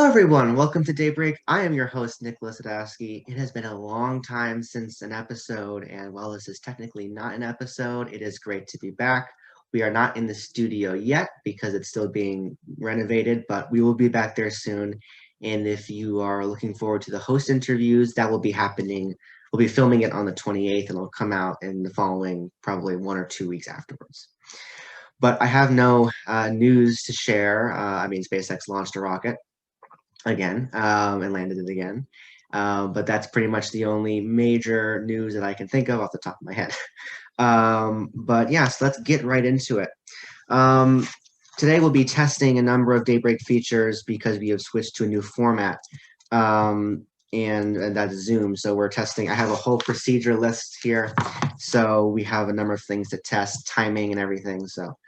everyone, welcome to Daybreak. I am your host, Nicholas Sadowski. It has been a long time since an episode, and while this is technically not an episode, it is great to be back. We are not in the studio yet because it's still being renovated, but we will be back there soon. And if you are looking forward to the host interviews, that will be happening. We'll be filming it on the 28th, and it'll come out in the following probably 1 or 2 weeks afterwards. But I have no news to share. SpaceX launched a rocket again and landed it again. But that's pretty much the only major news that I can think of off the top of my head. But yeah, so let's get right into it. Today we'll be testing a number of Daybreak features because we have switched to a new format. And that's Zoom. So we're testing. I have a whole procedure list here. So we have a number of things to test, timing and everything. So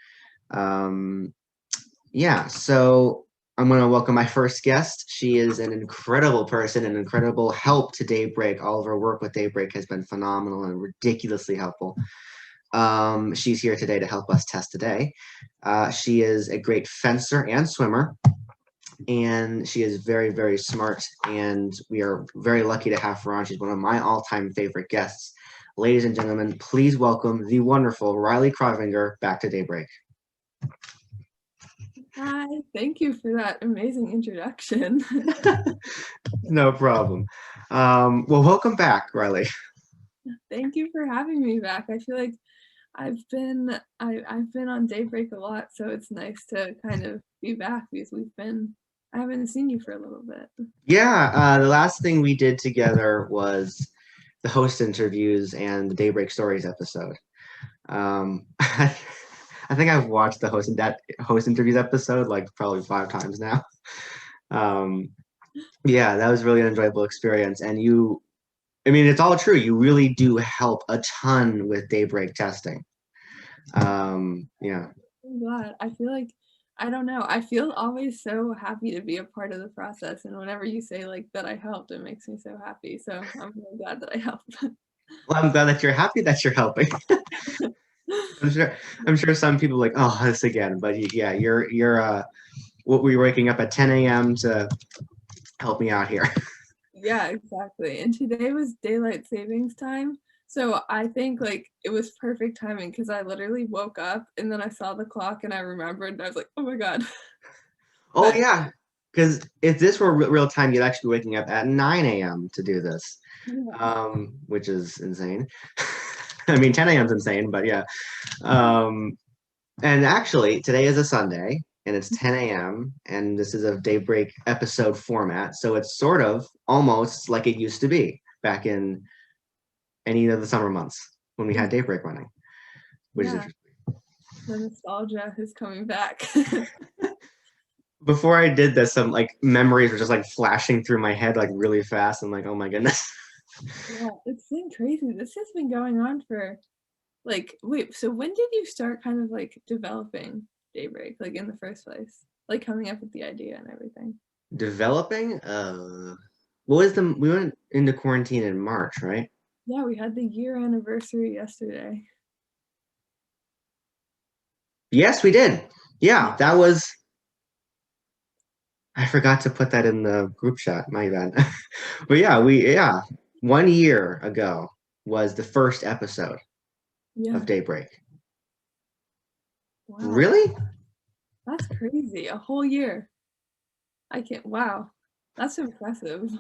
yeah, so I'm going to welcome my first guest. She is an incredible person, an incredible help to Daybreak. All of her work with Daybreak has been phenomenal and ridiculously helpful. She's here today to help us test today. She is a great fencer and swimmer, and she is very, very smart, and we are very lucky to have her on. She's one of my all-time favorite guests. Ladies and gentlemen, please welcome the wonderful Riley Kraaijvanger back to Daybreak. Hi, thank you for that amazing introduction. No problem. Well, welcome back, Riley. Thank you for having me back. I feel like I've been on Daybreak a lot, so it's nice to kind of be back because I haven't seen you for a little bit. Yeah, the last thing we did together was the host interviews and the Daybreak Stories episode. I think I've watched the host interviews episode like probably 5 times now. Yeah, that was really an enjoyable experience. And it's all true. You really do help a ton with Daybreak testing. Yeah. I'm glad. I feel like, I don't know, I feel always so happy to be a part of the process. And whenever you say like that I helped, it makes me so happy. So I'm really glad that I helped. Well, I'm glad that you're happy that you're helping. I'm sure some people are like, oh, this again. But yeah, you're what were you waking up at 10 a.m. to help me out here? Yeah, exactly. And today was daylight savings time. So I think like it was perfect timing because I literally woke up and then I saw the clock and I remembered and I was like, oh my God. Oh, yeah. Because if this were real time, you'd actually be waking up at 9 a.m. to do this, which is insane. I mean, 10 a.m. is insane, but yeah. And actually, today is a Sunday, and it's 10 a.m., and this is a Daybreak episode format, so it's sort of almost like it used to be back in any of the summer months when we had Daybreak running, which is interesting. The nostalgia is coming back. Before I did this, some like memories were just like flashing through my head like really fast. I'm like, oh my goodness. Yeah, it's been crazy. This has been going on for like, wait, so when did you start kind of like developing Daybreak, like in the first place? Like coming up with the idea and everything? Developing? We went into quarantine in March, right? Yeah, we had the year anniversary yesterday. Yes, we did. Yeah, that was. I forgot to put that in the group chat. My bad. But yeah, 1 year ago was the first episode of Daybreak. Wow. Really? That's crazy. A whole year. Wow. That's impressive.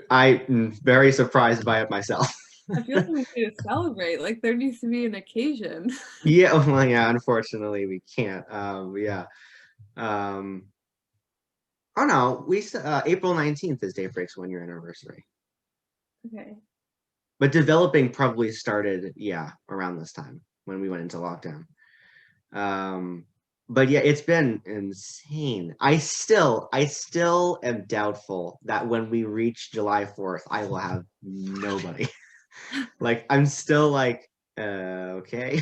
I'm very surprised by it myself. I feel like we need to celebrate. Like there needs to be an occasion. Yeah, well, yeah, unfortunately we can't. Yeah. Oh no, April 19th is Daybreak's 1 year anniversary. Okay. But developing probably started, yeah, around this time when we went into lockdown. But yeah, it's been insane. I still am doubtful that when we reach July 4th, I will have nobody. Like I'm still like, okay.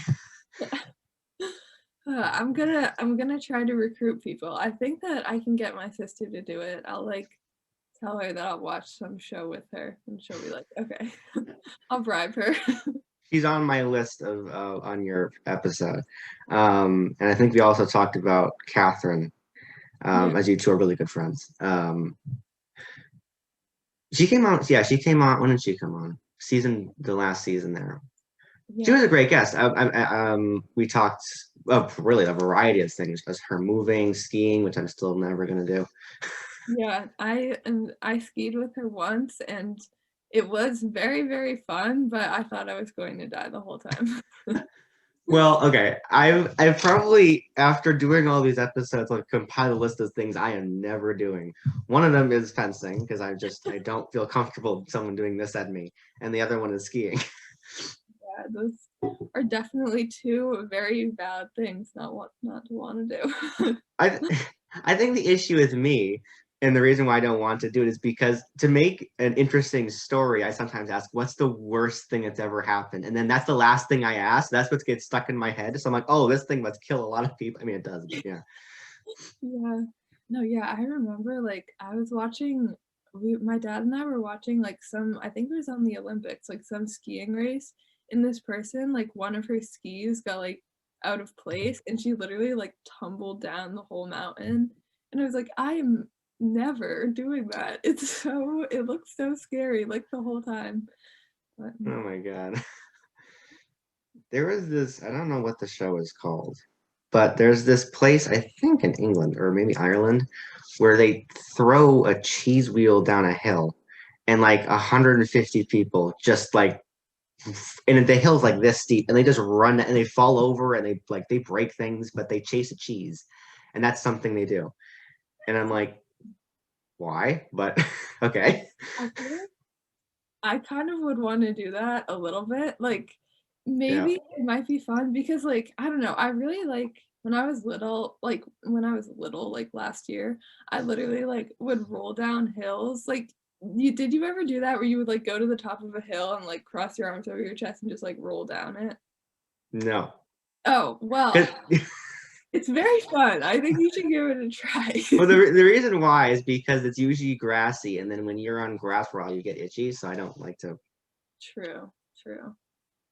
I'm gonna try to recruit people. I think that I can get my sister to do it. I'll like tell her that I'll watch some show with her and she'll be like, okay. I'll bribe her. She's on my list of on your episode. And I think we also talked about Catherine. Yeah. as you two are really good friends. She came on, yeah, she came on. When did she come on? The last season there. She was a Yeah. great guest. We talked of really a variety of things, as her moving, skiing, which I'm still never gonna do. Yeah, I skied with her once and it was very, very fun, but I thought I was going to die the whole time. Well, okay. I've probably after doing all these episodes, like compiled a list of things I am never doing. One of them is fencing because I don't feel comfortable with someone doing this at me, and the other one is skiing. Yeah, those are definitely two very bad things not to want to do. I I think the issue with me and the reason why I don't want to do it is because to make an interesting story, I sometimes ask, what's the worst thing that's ever happened? And then that's the last thing I ask. That's what gets stuck in my head. So I'm like, oh, this thing must kill a lot of people. I mean, it does, but yeah. Yeah. No, yeah, I remember, like, I was watching my dad and I were watching, like, some I think it was on the Olympics, like, some skiing race, and this person, like, one of her skis got, like, out of place, and she literally, like, tumbled down the whole mountain, and I was like, "I am never doing that." It looks so scary, like, the whole time, but Oh my God. There was this, I don't know what the show is called, but there's this place, I think in England or maybe Ireland, where they throw a cheese wheel down a hill and like 150 people just like, and the hill's like this steep and they just run and they fall over and they break things, but they chase a cheese. And that's something they do. And I'm like, why? But okay. I feel like I kind of would wanna do that a little bit, like, Yeah. maybe it might be fun because, like, I don't know, I really like when I was little, like, last year, I literally, like, would roll down hills, like, did you ever do that where you would, like, go to the top of a hill and, like, cross your arms over your chest and just, like, roll down it? No. Oh, well, 'Cause it's very fun, I think you should give it a try. well, the reason why is because it's usually grassy, and then when you're on grass for a while, you get itchy. So I don't like to. True, true.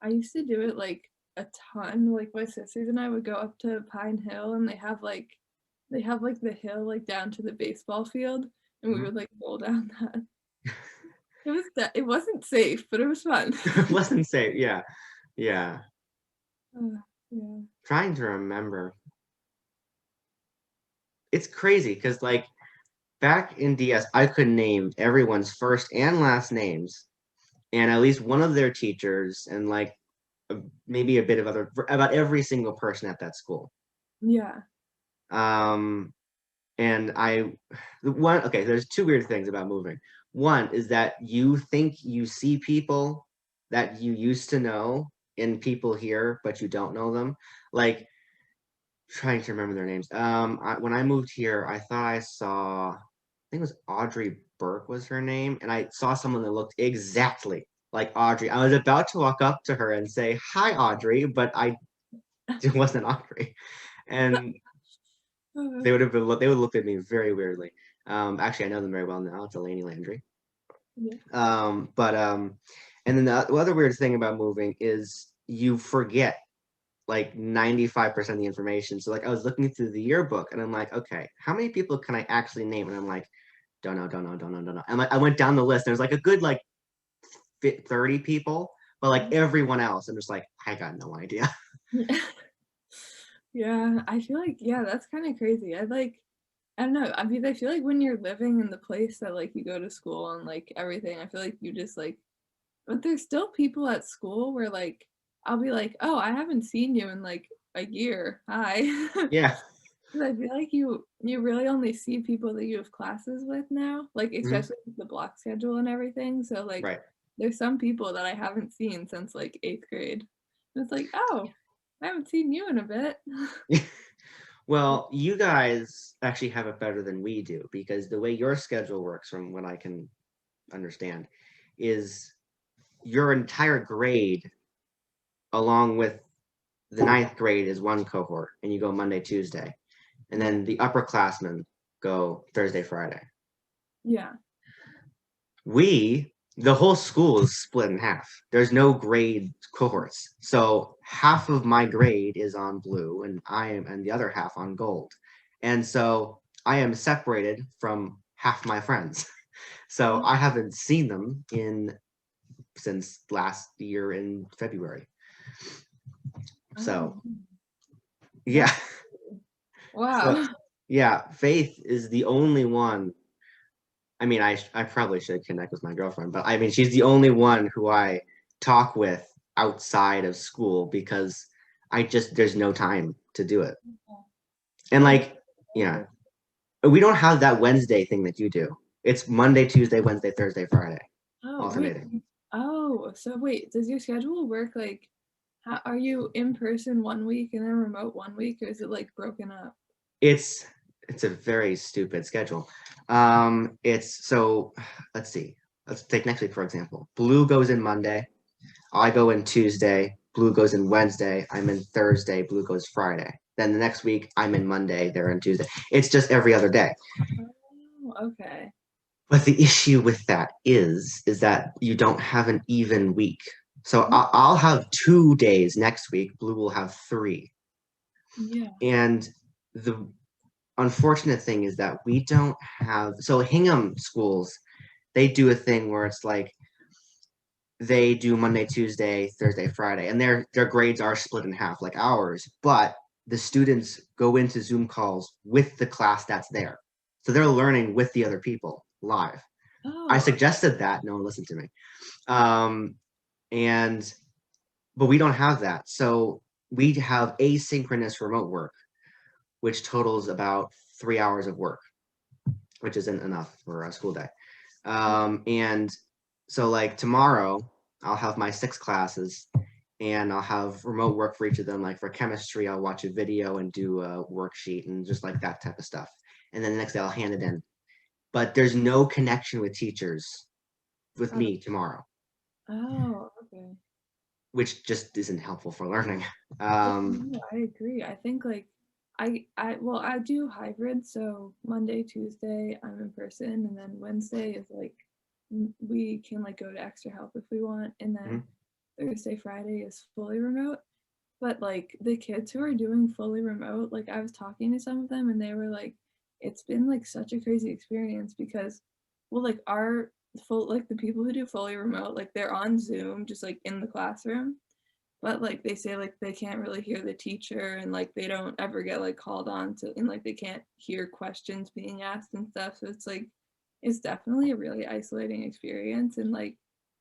I used to do it, like, a ton, like, my sisters and I would go up to Pine Hill, and they have, like, the hill, like, down to the baseball field, and we Mhm. would, like, roll down that. It wasn't safe, but it was fun. Less than safe. Yeah, yeah. Yeah. Trying to remember. It's crazy because like back in DS, I could name everyone's first and last names, and at least one of their teachers, and like maybe a bit of other about every single person at that school. Yeah. Um, and I, the one, okay, there's two weird things about moving. One is that you think you see people that you used to know in people here, but you don't know them. Like trying to remember their names. When I moved here, I thought I saw, I think it was Audrey Burke was her name, and I saw someone that looked exactly like Audrey. I was about to walk up to her and say, "Hi, Audrey," but it wasn't Audrey, and Uh, they would look at me very weirdly. Actually, I know them very well now. It's Elaine Landry. yeah. But and then the other weird thing about moving is you forget like 95% of the information. So like I was looking through the yearbook and I'm like, okay, how many people can I actually name? And I'm like, don't know, don't know, don't know, don't know. And like I went down the list. There's like a good like 30 people, but like everyone else, I'm just like, I got no idea. Yeah. Yeah, I feel like yeah, that's kinda crazy. I don't know, I mean, I feel like when you're living in the place that, like, you go to school and, like, everything, I feel like you just, like but there's still people at school where, like, I'll be like, "Oh, I haven't seen you in, like, a year. Hi." Yeah. 'Cause I feel like you really only see people that you have classes with now, like, Mhm. especially with the block schedule and everything, so, like, Right. there's some people that I haven't seen since, like, 8th grade. And it's like, "Oh, I haven't seen you in a bit." Well, you guys actually have it better than we do because the way your schedule works, from what I can understand, is your entire grade, along with the ninth grade, is one cohort, and you go Monday, Tuesday, and Yeah. then the upperclassmen go Thursday, Friday. Yeah. The whole school is split in half. There's no grade cohorts. So half of my grade is on blue and and the other half on gold. And so I am separated from half my friends. So I haven't seen them since last year in February. So yeah. So Wow. yeah, Faith is the only one. I mean, I probably should connect with my girlfriend, but I mean, she's the only one who I talk with outside of school because there's no time to do it. And That's like, yeah, we don't have that Wednesday thing that you do. It's Monday, Tuesday, Wednesday, Thursday, Friday, oh wait. alternating. Oh, so wait, does your schedule work like how are you in person one week and then remote one week, or is it like broken up? It's it's a very stupid schedule. It's so let's see. Let's take next week for example. Blue goes in Monday. I go in Tuesday. Blue goes in Wednesday. I'm in Thursday. Blue goes Friday. Then the next week I'm in Monday. They're in Tuesday. It's just every other day. Oh, okay. But the issue with that is that you don't have an even week. So Mm, I'll have 2 days next week. Blue will have three. yeah. And the unfortunate thing is that we don't have so Hingham schools, they do a thing where it's like they do Monday, Tuesday, Thursday, Friday, and their grades are split in half like ours, but the students go into Zoom calls with the class that's there. So they're learning with the other people live. I Oh, suggested that, no one listened to me. Um, and but we don't have that. So we have asynchronous remote work, which totals about 3 hours of work, which isn't enough for a school day. And so like tomorrow, I'll have my 6 classes and I'll have remote work for each of them. Like for chemistry, I'll watch a video and do a worksheet and just like that type of stuff. And then the next day I'll hand it in. But there's no connection with teachers with oh, me tomorrow, oh, okay. which just isn't helpful for learning. Yeah, no, I agree. I think like well I do hybrid, so Monday, Tuesday I'm in person, and then Wednesday is like we can like go to extra help if we want, and then Mhm. Thursday, Friday is fully remote. But like the kids who are doing fully remote, like I was talking to some of them and they were like, it's been like such a crazy experience because, well, like our full, like the people who do fully remote, like they're on Zoom, just like in the classroom. But like they say, like they can't really hear the teacher and like they don't ever get like called on to, and like they can't hear questions being asked and stuff. So it's definitely a really isolating experience. And like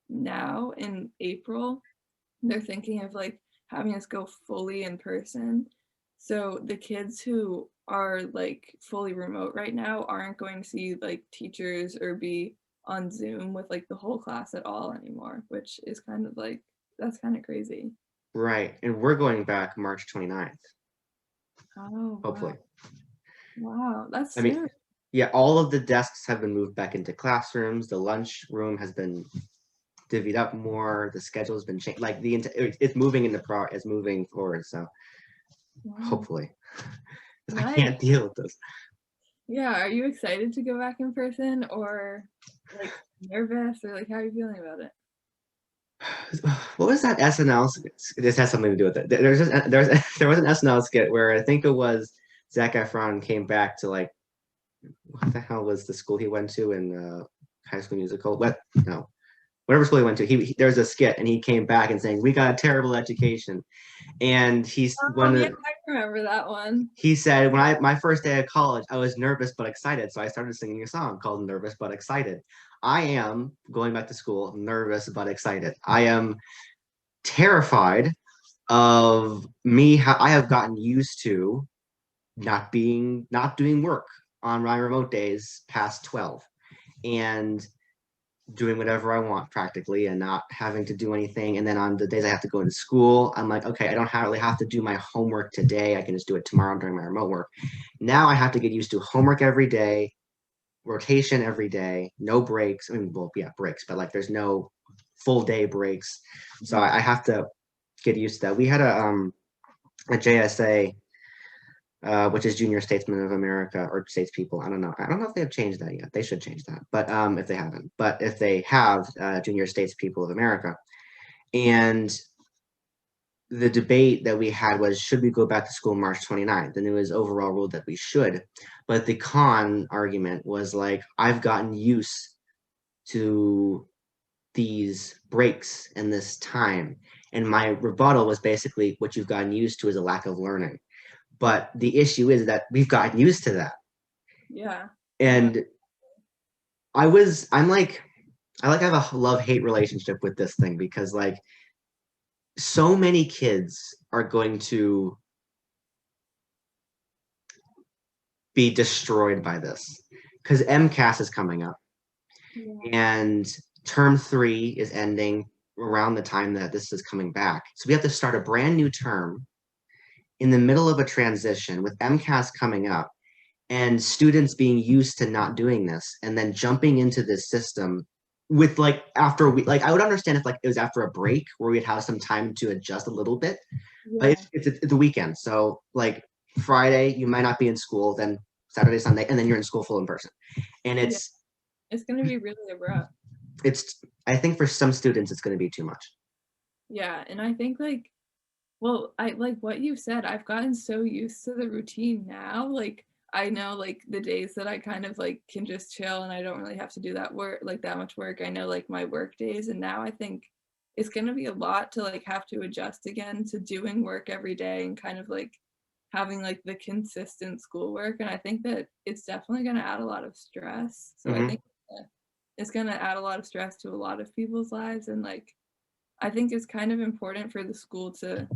now in April, they're thinking of like having us go fully in person. So the kids who are like fully remote right now aren't going to see like teachers or be on Zoom with like the whole class at all anymore, which is kind of like that's kind of crazy. Right. And we're going back March 29th, Oh wow. hopefully. Wow, that's I mean, soon. yeah, all of the desks have been moved back into classrooms. The lunch room has been divvied up more. The schedule has been changed. Like it's moving in the it's moving forward. So Wow. hopefully, 'cause I Nice. can't deal with this. Yeah, are you excited to go back in person or like nervous or like how are you feeling about it? What was that SNL? This has something to do with it. There was an SNL skit where I think it was Zac Efron came back to like what the hell was the school he went to in High School Musical? What no, whatever school he went to. There was a skit and he came back and saying we got a terrible education. And Oh yeah, I remember that one. he said when I my first day of college, I was nervous but excited, so I started singing a song called "Nervous but Excited." I am going back to school, nervous but excited. I am terrified of me. How I have gotten used to not doing work on my remote days past 12, and doing whatever I want practically and not having to do anything. And then on the days I have to go to school, I'm like, okay, I don't really have to do my homework today. I can just do it tomorrow during my remote work. Now I have to get used to homework every day, rotation every day, no breaks. I mean, well, yeah, breaks, but like there's no full day breaks. So I have to get used to that. We had a JSA, which is Junior Statesmen of America or Statespeople. I don't know. I don't know if they have changed that yet. They should change that, but if they haven't, but if they have, Junior Statespeople of America, and the debate that we had was, should we go back to school March 29th? And it was overall ruled that we should. But the con argument was like, I've gotten used to these breaks and this time. And my rebuttal was basically, what you've gotten used to is a lack of learning. But the issue is that we've gotten used to that. Yeah. No. And I have a love-hate relationship with this thing because like so many kids are going to be destroyed by this because MCAS is coming up Yeah. and term 3 is ending around the time that this is coming back. So we have to start a brand new term in the middle of a transition with MCAS coming up and students being used to not doing this and then jumping into this system with like after a week. Like I would understand if like it was after a break where we'd have some time to adjust a little bit, but Yeah. it's the weekend. So like Friday you might not be in school, then Saturday, Sunday, and then you're in school full in person. And Yeah. It's gonna be really abrupt. it's I think for some students it's going to be too much. Yeah, and I think like, well, I like what you said. I've gotten so used to the routine now. Like I know like the days that I kind of like can just chill and I don't really have to do that work like that much work. I know like my work days, and now I think it's gonna be a lot to like have to adjust again to doing work every day and kind of like having like the consistent schoolwork. And I think that it's definitely gonna add a lot of stress. So I Mm-hmm. think it's gonna add a lot of stress to a lot of people's lives. And like I think it's kind of important for the school to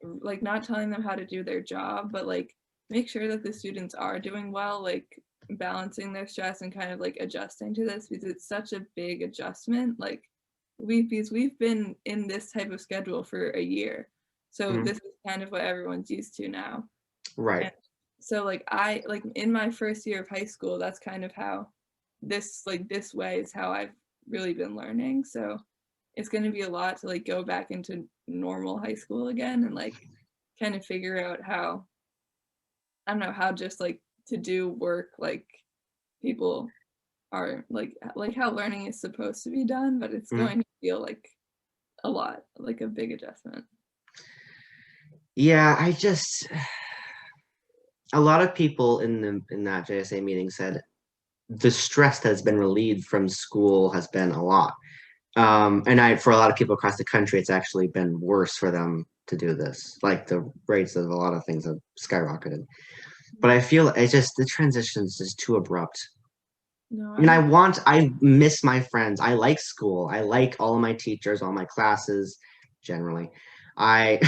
like not telling them how to do their job, but like make sure that the students are doing well, like balancing their stress and kind of like adjusting to this because it's such a big adjustment. Like we've been in this type of schedule for a year. So Mm-hmm. this is kind of what everyone's used to now. Right. And so like I like in my first year of high school, that's kind of how this way is how I've really been learning. So it's going to be a lot to like go back into normal high school again and like kind of figure out how I don't know how just like to do work like people are like how learning is supposed to be done, but it's Mm-hmm. going to feel like a lot, like a big adjustment. Yeah, I just a lot of people in that JSA meeting said the stress that has been relieved from school has been a lot. And for a lot of people across the country, it's actually been worse for them to do this. Like the rates of a lot of things have skyrocketed. But I feel it's just the transitions is too abrupt. No, I mean, I I miss my friends. I like school. I like all of my teachers, all my classes, generally. I,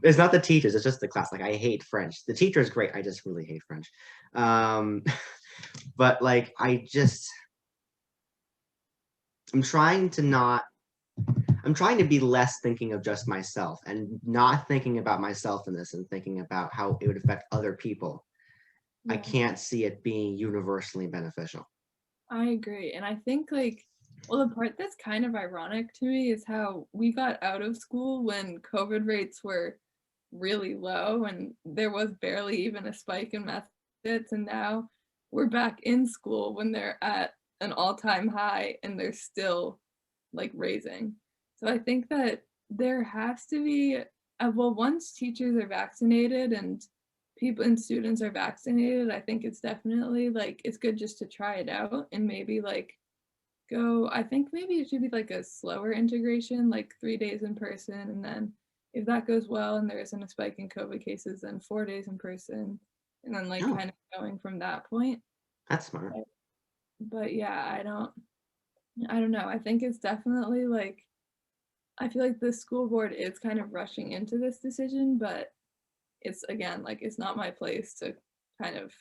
it's not the teachers, it's just the class. Like, I hate French. The teacher is great. I just really hate French. Um, but like, I'm trying to not I'm trying to be less thinking of just myself and not thinking about myself in this and thinking about how it would affect other people. I yeah. can't see it being universally beneficial. I agree. And I think like well the part that's kind of ironic to me is how we got out of school when COVID rates were really low and there was barely even a spike in methods, and now we're back in school when they're at an all-time high and they're still like raising. So I think that there has to be well once teachers are vaccinated and people and students are vaccinated, I think it's definitely like it's good just to try it out and maybe like go I think maybe it should be like a slower integration, like 3 days in person, and then if that goes well and there isn't a spike in COVID cases, then 4 days in person, and then like Oh, kind of going from that point. that's smart. But yeah, I don't know. I think it's definitely like I feel like the school board is kind of rushing into this decision, but it's again like it's not my place to kind of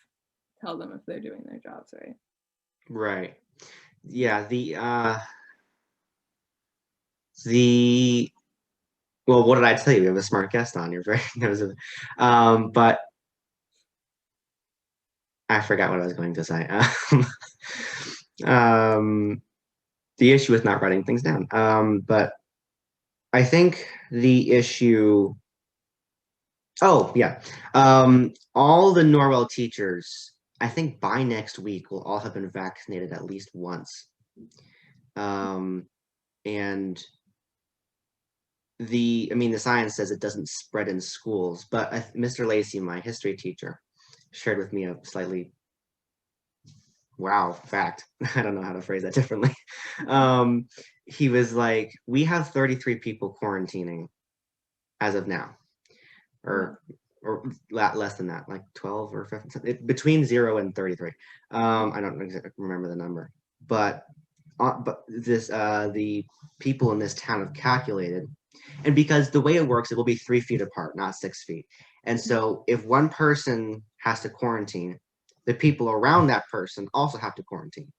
tell them if they're doing their jobs right. Right. Yeah, the well, what did I tell you? We have a smart guest on. You're very but I forgot what I was going to say. Um, the issue is not writing things down. But I think the issue. Oh yeah, all the Norwell teachers. I think by next week will all have been vaccinated at least once. And the science says it doesn't spread in schools, but Mr. Lacey, my history teacher, shared with me a slightly wow fact. I don't know how to phrase that differently. He was like, we have 33 people quarantining as of now, or less than that, like 12 or 15, between 0 and 33. I don't remember the number, but the people in this town have calculated, and because the way it works, it will be 3 feet apart, not 6 feet. And so if one person has to quarantine, the people around that person also have to quarantine.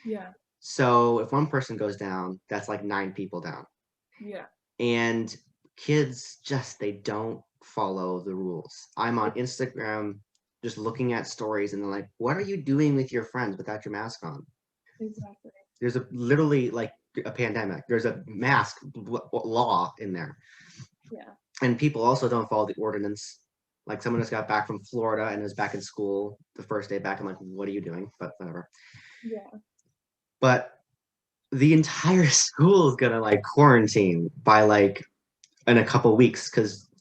Yeah. So if one person goes down, that's like 9 people down. Yeah. And kids they don't follow the rules. I'm on Instagram just looking at stories, and they're like, what are you doing with your friends without your mask on? Exactly. There's literally like a pandemic. There's a mask law in there. Yeah. And people also don't follow the ordinance. Like someone just got back from Florida and is back in school the first day back. I'm like, what are you doing? But whatever. Yeah. But the entire school is gonna like quarantine by like in a couple weeks,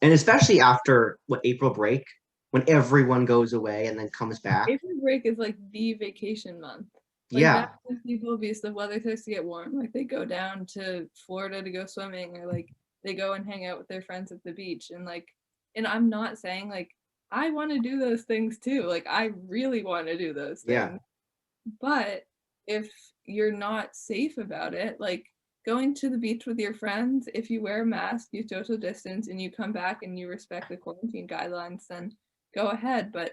and especially after April break, when everyone goes away and then comes back. April break is like the vacation month. Like Yeah. that's when people, because the weather starts to get warm, like they go down to Florida to go swimming, or like they go and hang out with their friends at the beach. And I'm not saying like I want to do those things too. Like I really want to do those things. Yeah. But if you're not safe about it, like going to the beach with your friends, if you wear a mask, you social distance, and you come back and you respect the quarantine guidelines, then go ahead. But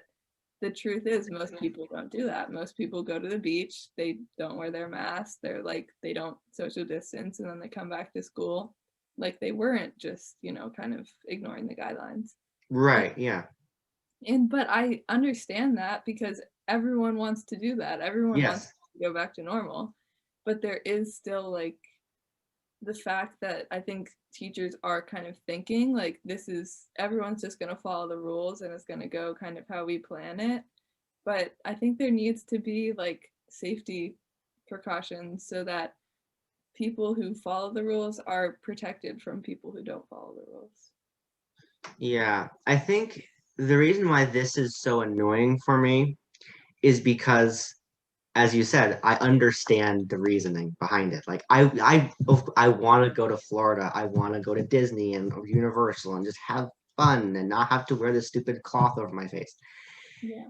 the truth is, most people don't do that. Most people go to the beach, they don't wear their mask, they don't social distance, and then they come back to school like they weren't, just, kind of ignoring the guidelines. Right. Yeah. But I understand that, because everyone wants to do that. Everyone wants Yes. to go back to normal. But there is still like the fact that I think teachers are kind of thinking like everyone's just going to follow the rules and it's going to go kind of how we plan it. But I think there needs to be like safety precautions so that people who follow the rules are protected from people who don't follow the rules. Yeah. I think the reason why this is so annoying for me is because, as you said, I understand the reasoning behind it. Like I want to go to Florida. I want to go to Disney and Universal and just have fun and not have to wear this stupid cloth over my face. Yeah.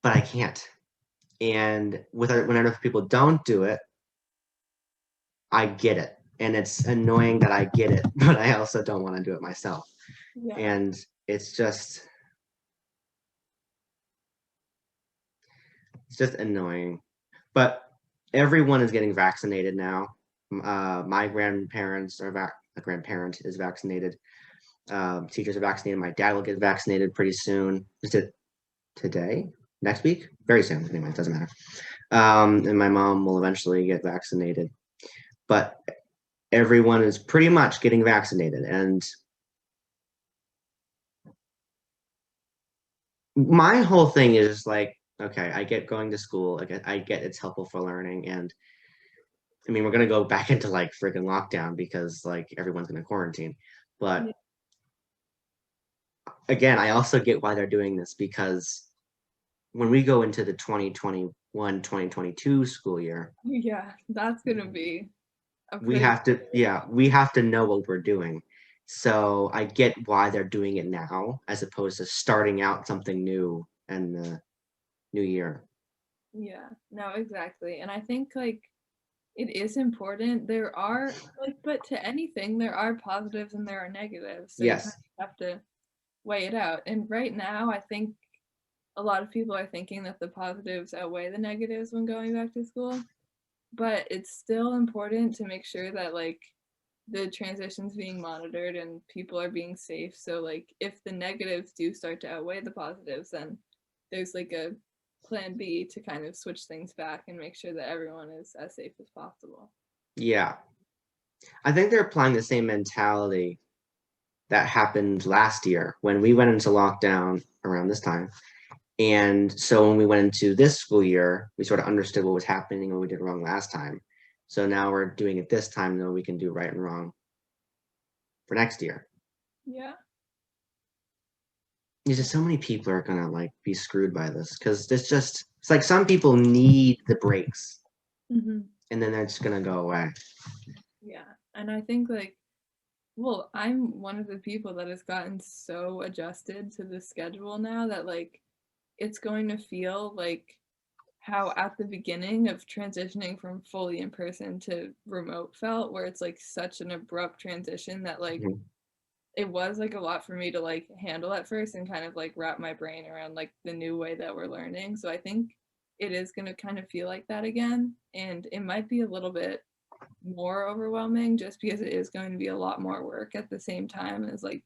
But I can't. And when other people don't do it, I get it. And it's annoying that I get it, but I also don't want to do it myself. Yeah. And it's just annoying. But everyone is getting vaccinated now. My grandparents a grandparent is vaccinated. Teachers are vaccinated. My dad will get vaccinated pretty soon. Is it today? Next week? Very soon. Anyway, it doesn't matter. And my mom will eventually get vaccinated. But everyone is pretty much getting vaccinated. And my whole thing is like, okay, I get going to school. I get it's helpful for learning. And I mean, we're going to go back into like freaking lockdown because like everyone's going to quarantine. But again, I also get why they're doing this, because when we go into the 2021-2022 school year, Yeah, that's going to be we have to know what we're doing. So I get why they're doing it now as opposed to starting out something new in the new year. Yeah, no, exactly. And I think like it is important. There are but to anything, there are positives and there are negatives. So you kind Yes. of have to weigh it out. And right now, I think a lot of people are thinking that the positives outweigh the negatives when going back to school. But it's still important to make sure that like the transition's being monitored and people are being safe. So like if the negatives do start to outweigh the positives, then there's like a plan B to kind of switch things back and make sure that everyone is as safe as possible. Yeah. I think they're applying the same mentality that happened last year when we went into lockdown around this time. And so when we went into this school year, we sort of understood what was happening and what we did wrong last time. So now we're doing it this time, though we can do right and wrong for next year. Yeah. There's just so many people are gonna like be screwed by this because it's like some people need the breaks Hmm. and then they're just gonna go away. Yeah. And I think like, well, I'm one of the people that has gotten so adjusted to the schedule now that like it's going to feel like how at the beginning of transitioning from fully in person to remote felt, where it's like such an abrupt transition that like Mhm. it was like a lot for me to like handle at first and kind of like wrap my brain around like the new way that we're learning. So I think it is going to kind of feel like that again, and it might be a little bit more overwhelming just because it is going to be a lot more work at the same time as like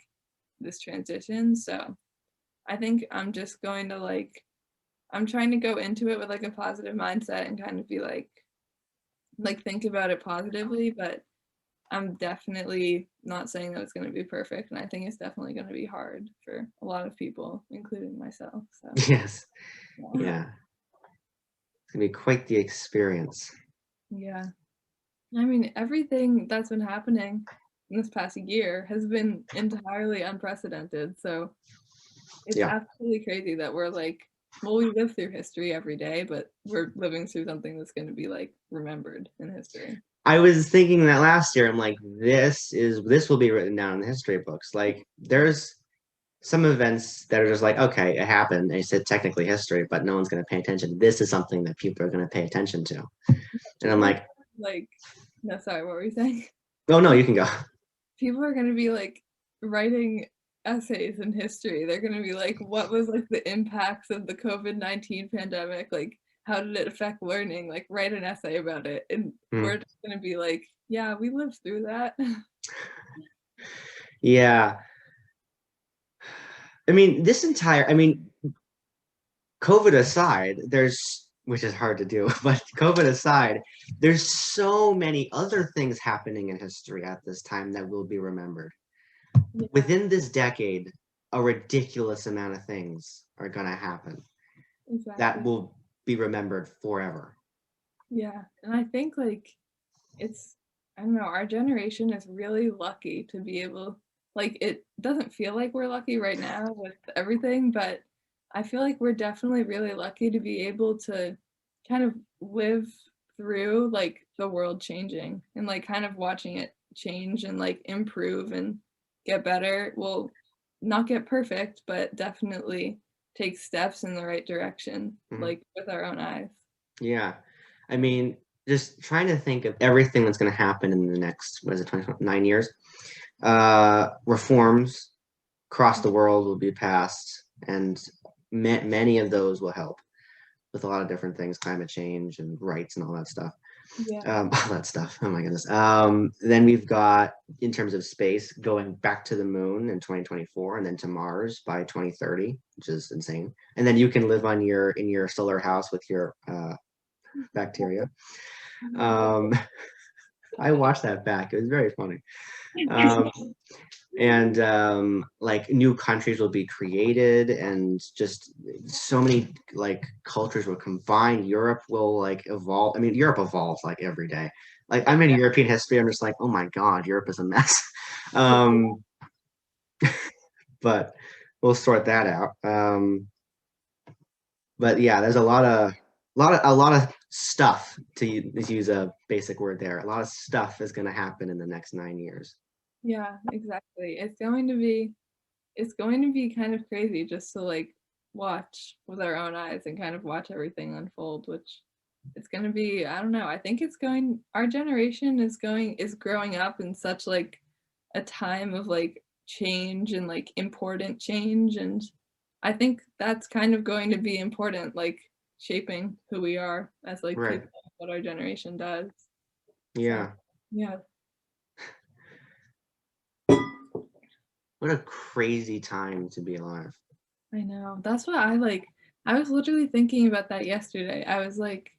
this transition. So I think I'm just going to like I'm trying to go into it with like a positive mindset and kind of be like think about it positively, but I'm definitely not saying that it's going to be perfect, and I think it's definitely going to be hard for a lot of people, including myself. So Yes. yeah. Yeah. It's gonna be quite the experience. Yeah. I mean, everything that's been happening in this past year has been entirely unprecedented. So it's Yeah. absolutely crazy that we're like, well, we live through history every day, but we're living through something that's going to be like remembered in history. I was thinking that last year. I'm like, this will be written down in the history books. Like, there's some events that are just like, okay, it happened. They said technically history, but no one's going to pay attention. This is something that people are going to pay attention to. And I'm People are like, like, no, sorry, what were you saying? oh no, you can go. People are going to be like writing essays in history. They're going to be like, what was like the impacts of the COVID-19 pandemic? Like, how did it affect learning? Like, write an essay about it. And Hmm. we're just going to be like, yeah, we lived through that. Yeah. I mean, COVID aside, which is hard to do, but COVID aside, there's so many other things happening in history at this time that will be remembered. Yeah, Within this decade, a ridiculous amount of things are going to happen that exactly. will be remembered forever. Yeah. And I think like it's, I don't know, our generation is really lucky to be able, like, it doesn't feel like we're lucky right now with everything, but I feel like we're definitely really lucky to be able to kind of live through like the world changing and like kind of watching it change and like improve and get better. Well, not get perfect, but definitely take steps in the right direction, Mhm. like with our own eyes. Yeah. I mean, just trying to think of everything that's going to happen in the next, what is it, 29 years? Reforms across the world will be passed, and many of those will help with a lot of different things, climate change and rights and all that stuff. Yeah. All that stuff. Oh my goodness. Then we've got, in terms of space, going back to the moon in 2024 and then to Mars by 2030, which is insane. And then you can live on in your solar house with your bacteria. Um, I watched that back. It was very funny. Um, and like new countries will be created, and just so many like cultures will combine. Europe will like evolve. I mean, Europe evolves like every day. Like, I'm in European history, I'm just like, oh my god, Europe is a mess. um but we'll sort that out. But yeah, there's a lot of stuff, to use a basic word there. A lot of stuff is going to happen in the next 9 years. Yeah, exactly. It's going to be kind of crazy just to like watch with our own eyes and kind of watch everything unfold, which it's going to be, I don't know. I think our generation is growing up in such like a time of like change and like important change, and I think that's kind of going to be important, like shaping who we are as like Right. people, what our generation does. So, Yeah. yeah. What a crazy time to be alive. I know. That's what I like. I was literally thinking about that yesterday. I was like,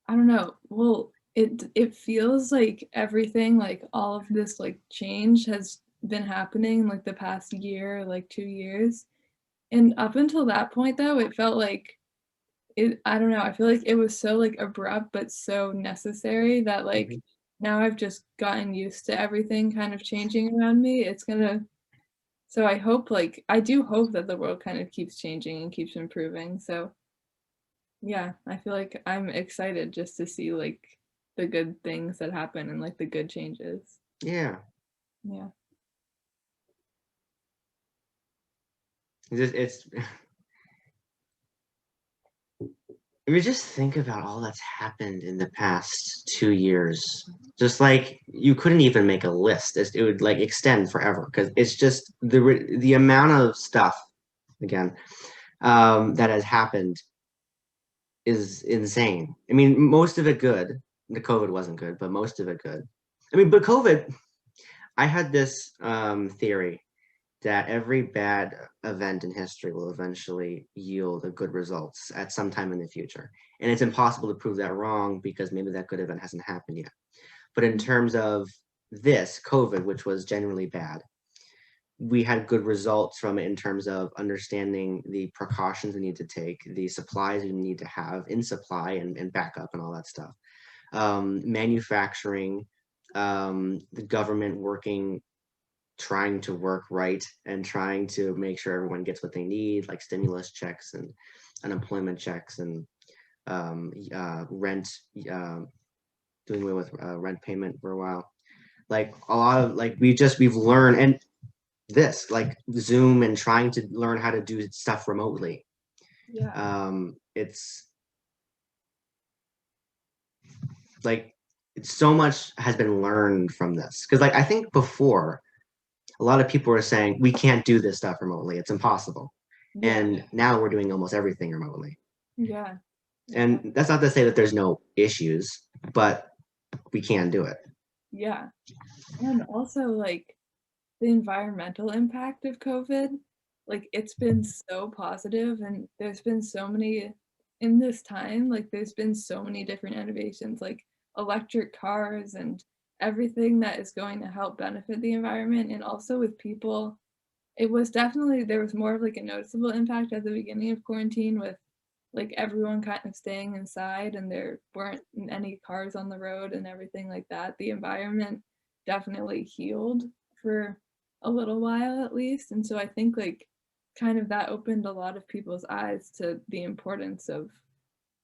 I don't know. Well, it feels like everything, like all of this like change has been happening like the past year, like 2 years. And up until that point though, it felt like I don't know, I feel like it was so like abrupt but so necessary that like Mhm. now I've just gotten used to everything kind of changing around me. So I hope, like, I do hope that the world kind of keeps changing and keeps improving. So yeah, I feel like I'm excited just to see like the good things that happen and like the good changes. Yeah. Yeah. It's I mean, just think about all that's happened in the past 2 years. Just like you couldn't even make a list. It would like extend forever because it's just the amount of stuff again that has happened is insane. I mean, most of it good. The COVID wasn't good, but most of it good. I mean, but COVID, I had this theory that every bad event in history will eventually yield a good results at some time in the future. And it's impossible to prove that wrong because maybe that good event hasn't happened yet. But in terms of this COVID, which was generally bad, we had good results from it in terms of understanding the precautions we need to take, the supplies we need to have in supply and backup and all that stuff. Manufacturing, the government working, trying to work right and trying to make sure everyone gets what they need, like stimulus checks and unemployment checks and rent, doing away with rent payment for a while. Like a lot of like we've learned and this like Zoom and trying to learn how to do stuff remotely. Yeah. It's like it's so much has been learned from this because like I think before a lot of people were saying we can't do this stuff remotely, it's impossible, Yeah. and now we're doing almost everything remotely. Yeah. And that's not to say that there's no issues, but we can do it. Yeah. And also like the environmental impact of COVID, like it's been so positive and there's been so many in this time, like there's been so many different innovations like electric cars and everything that is going to help benefit the environment and also with people. It was definitely there was more of like a noticeable impact at the beginning of quarantine with like everyone kind of staying inside and there weren't any cars on the road and everything like that. The environment definitely healed for a little while at least. And so I think like kind of that opened a lot of people's eyes to the importance of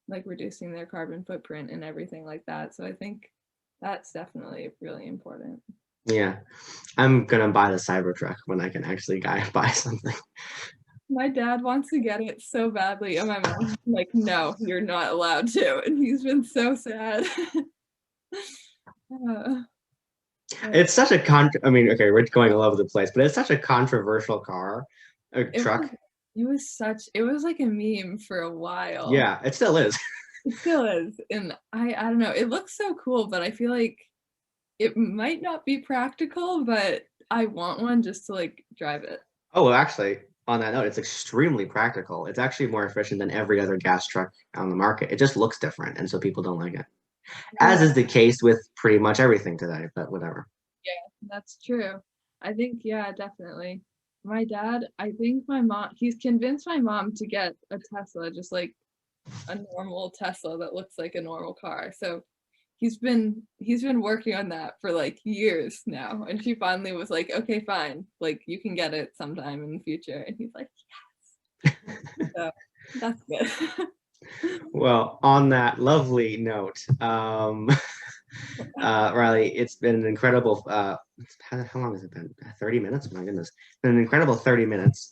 like reducing their carbon footprint and everything like that. So I think that's definitely really important. Yeah, I'm gonna buy the Cybertruck when I can actually buy something. My dad wants to get it so badly, and my mom's like, "No, you're not allowed to," and he's been so sad. Uh, It's such a I mean, okay, we're going all over the place, but it's such a controversial car, a it truck. was it was like a meme for a while. Yeah, it still is. It still is, and I don't know, it looks so cool, but I feel like it might not be practical, but I want one just to, like, drive it. Oh, well, actually, on that note, it's extremely practical. It's actually more efficient than every other gas truck on the market. It just looks different, and so people don't like it. As Yeah, is the case with pretty much everything today, but whatever. yeah, that's true. I think yeah, definitely. My dad, I think my mom he's convinced my mom to get a Tesla, just, like, a normal Tesla that looks like a normal car. So he's been working on that for like years now. And she finally was like, okay, fine. Like you can get it sometime in the future. And he's like, yes. So that's good. Well, on that lovely note, Riley, it's been an incredible. How long has it been? 30 minutes? My goodness, it's been an incredible 30 minutes.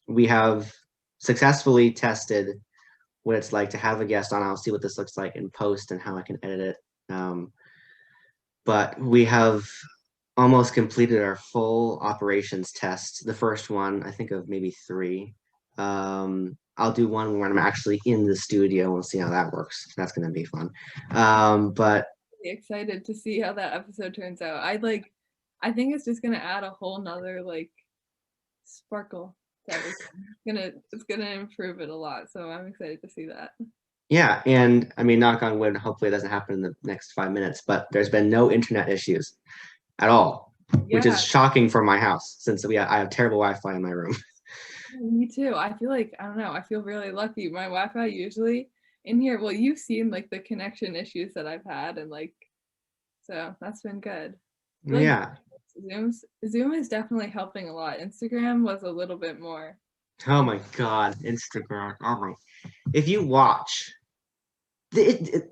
We have successfully tested what it's like to have a guest on. I'll see what this looks like in post and how I can edit it. But we have almost completed our full operations test. The first one, I think of maybe three. I'll do one when I'm actually in the studio. We'll see how that works. That's going to be fun. But Really excited to see how that episode turns out. I think it's just gonna add a whole nother like sparkle to everything. It's gonna improve it a lot. So I'm excited to see that. yeah, and I mean, knock on wood, hopefully it doesn't happen in the next 5 minutes, but there's been no internet issues at all, which is Yeah, shocking for my house since I have terrible Wi-Fi in my room. me too. I feel like I don't know. I feel really lucky. My Wi-Fi usually in here. Well, you've seen like the connection issues that I've had, and like So that's been good. I feel like Yeah. Zoom is definitely helping a lot. Instagram was a little bit more. Oh my God, Instagram. Oh my. If you watch, it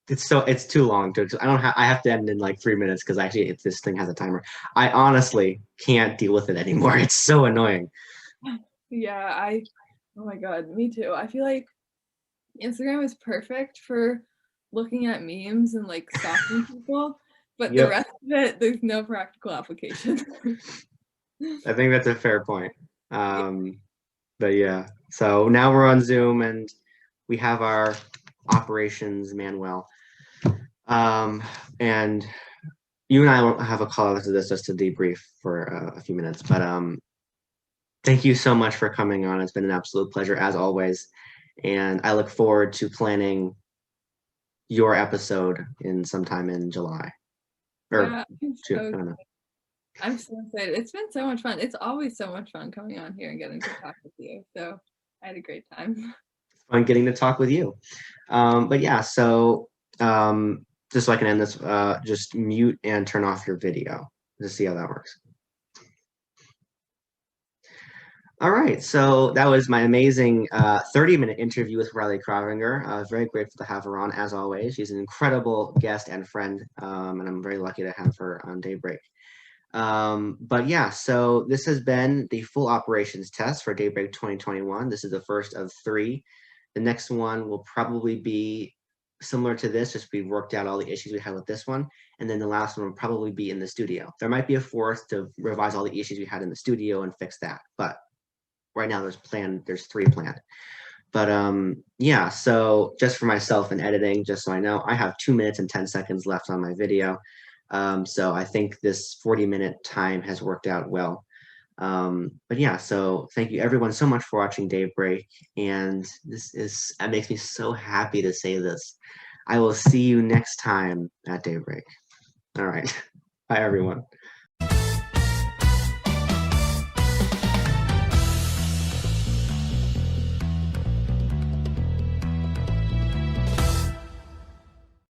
it's too long to. I don't have. I have to end in like 3 minutes because actually this thing has a timer. I honestly can't deal with it anymore. It's so annoying. Yeah, oh my God, me too. I feel like Instagram is perfect for looking at memes and like stalking people, but the Yep, rest of it, there's no practical application. I think that's a fair point. Um, but yeah, so now we're on Zoom and we have our operations manual. And you and I will have a call after this just to debrief for a few minutes. But thank you so much for coming on. It's been an absolute pleasure as always, and I look forward to planning your episode in sometime in July or Yeah, I'm June. so I don't know. I'm so excited. It's been so much fun. It's always so much fun coming on here and getting to talk with you. So I had a great time. It's fun getting to talk with you. But yeah, so just so I can end this, just mute and turn off your video to see how that works. All right, so that was my amazing 30-minute interview with Riley Kraaijvanger. I was very grateful to have her on, as always. She's an incredible guest and friend, and I'm very lucky to have her on Daybreak. But yeah, so this has been the full operations test for Daybreak 2021. This is the first of 3. The next one will probably be similar to this, just we've worked out all the issues we had with this one. And then the last one will probably be in the studio. There might be a fourth to revise all the issues we had in the studio and fix that. But right now there's 3 planned. But yeah, so just for myself and editing, just so I know, I have 2 minutes and 10 seconds left on my video. So I think this 40-minute time has worked out well. But yeah, so thank you everyone so much for watching Daybreak. And it makes me so happy to say this. I will see you next time at Daybreak. All right. Bye, everyone.